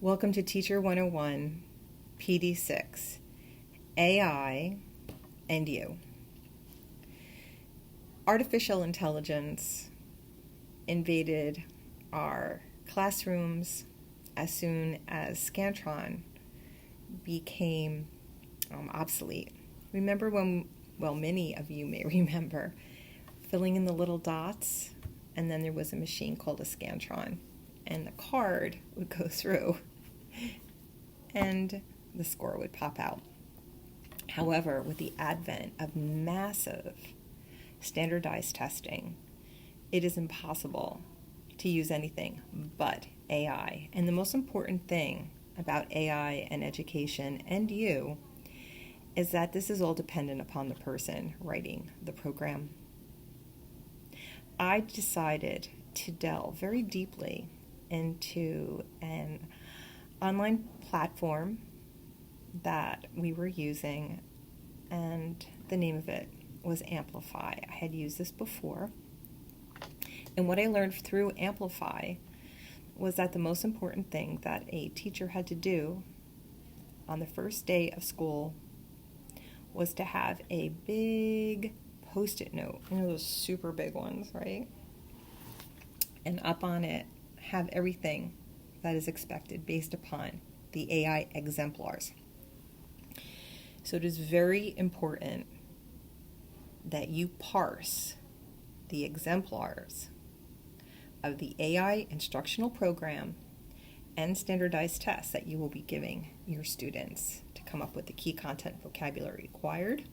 Welcome to Teacher 101, PD6, AI and You. Artificial intelligence invaded our classrooms as soon as Scantron became obsolete. Remember when, many of you may remember, filling in the little dots, and then there was a machine called a Scantron, and the card would go through and the score would pop out. However, with the advent of massive standardized testing, it is impossible to use anything but AI. And the most important thing about AI and education and you is that this is all dependent upon the person writing the program. I decided to delve very deeply into an online platform that we were using, and the name of it was Amplify. I had used this before, and what I learned through Amplify was that the most important thing that a teacher had to do on the first day of school was to have a big Post-it note, those super big ones, right? And up on it have everything that is expected based upon the AI exemplars. So it is very important that you parse the exemplars of the AI instructional program and standardized tests that you will be giving your students to come up with the key content vocabulary required.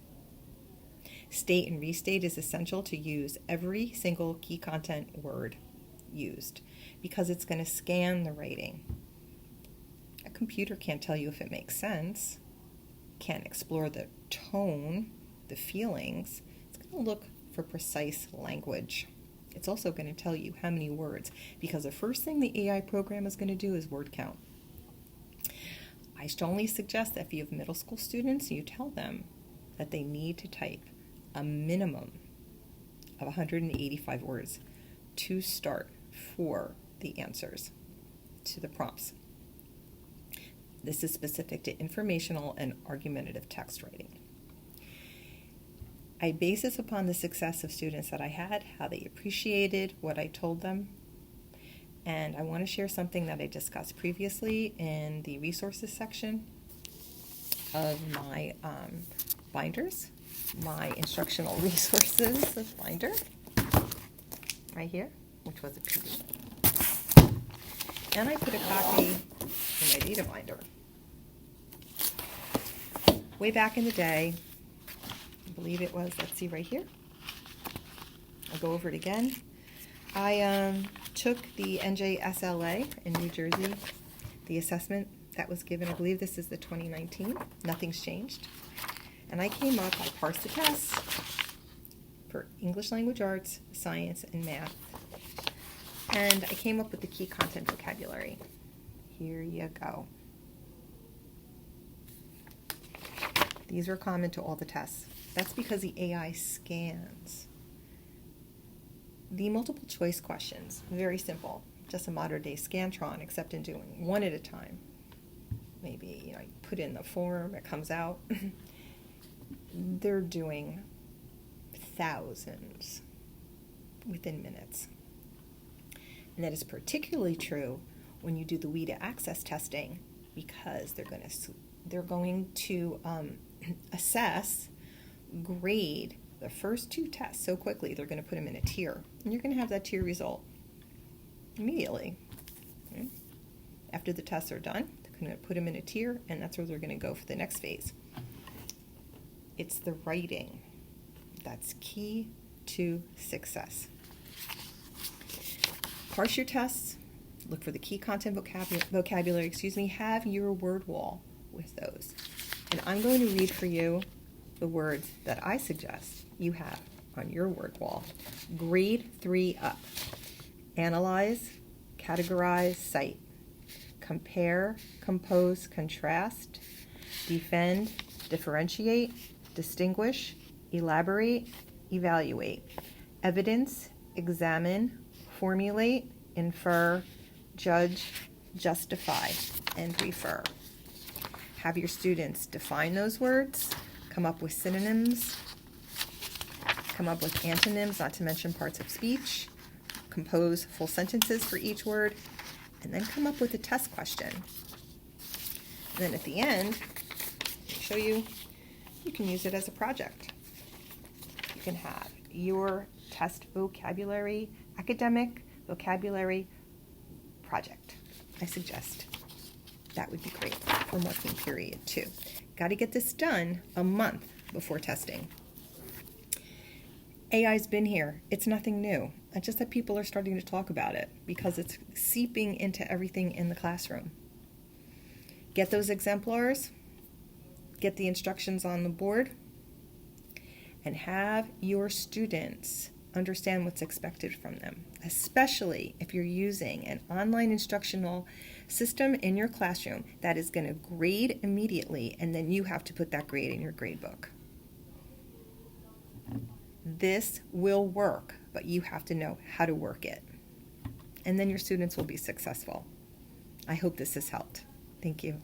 State and restate is essential to use every single key content word used because it's going to scan the writing. A computer can't tell you if it makes sense, can't explore the tone, the feelings. It's going to look for precise language. It's also going to tell you how many words, because the first thing the AI program is going to do is word count. I strongly suggest that if you have middle school students, you tell them that they need to type a minimum of 185 words to start for the answers to the prompts. This is specific to informational and argumentative text writing. I base this upon the success of students that I had, how they appreciated what I told them, and I want to share something that I discussed previously in the resources section of my binders, my instructional resources binder, right here, which was a PD. And I put a copy in my data binder. Way back in the day, I believe it was, let's see right here. I'll go over it again. I took the NJSLA in New Jersey, the assessment that was given, I believe this is the 2019, nothing's changed. And I came up, I parsed the tests for English language arts, science, and math. And I came up with the key content vocabulary. Here you go. These are common to all the tests. That's because the AI scans. The multiple choice questions, very simple. Just a modern day Scantron, except in doing one at a time. Maybe, you put in the form, it comes out. They're doing thousands within minutes. And that is particularly true when you do the WIDA access testing, because they're going to assess, grade the first two tests so quickly. They're going to put them in a tier, and you're going to have that tier result immediately. Okay? After the tests are done, they're going to put them in a tier, and that's where they're going to go for the next phase. It's the writing that's key to success. Parse your tests, look for the key content vocabulary, have your word wall with those. And I'm going to read for you the words that I suggest you have on your word wall. Grade 3 up. Analyze, categorize, cite. Compare, compose, contrast. Defend, differentiate, distinguish, elaborate, evaluate. Evidence, examine, formulate, infer, judge, justify, and refer. Have your students define those words, come up with synonyms, come up with antonyms, not to mention parts of speech, compose full sentences for each word, and then come up with a test question. And then at the end, I'll show you, you can use it as a project. You can have your test vocabulary, academic vocabulary project. I suggest that would be great for marking period 2. Got to get this done a month before testing. AI's been here. It's nothing new. It's just that people are starting to talk about it because it's seeping into everything in the classroom. Get those exemplars, get the instructions on the board, and have your students understand what's expected from them, especially if you're using an online instructional system in your classroom that is going to grade immediately, and then you have to put that grade in your grade book. This will work, but you have to know how to work it. And then your students will be successful. I hope this has helped. Thank you.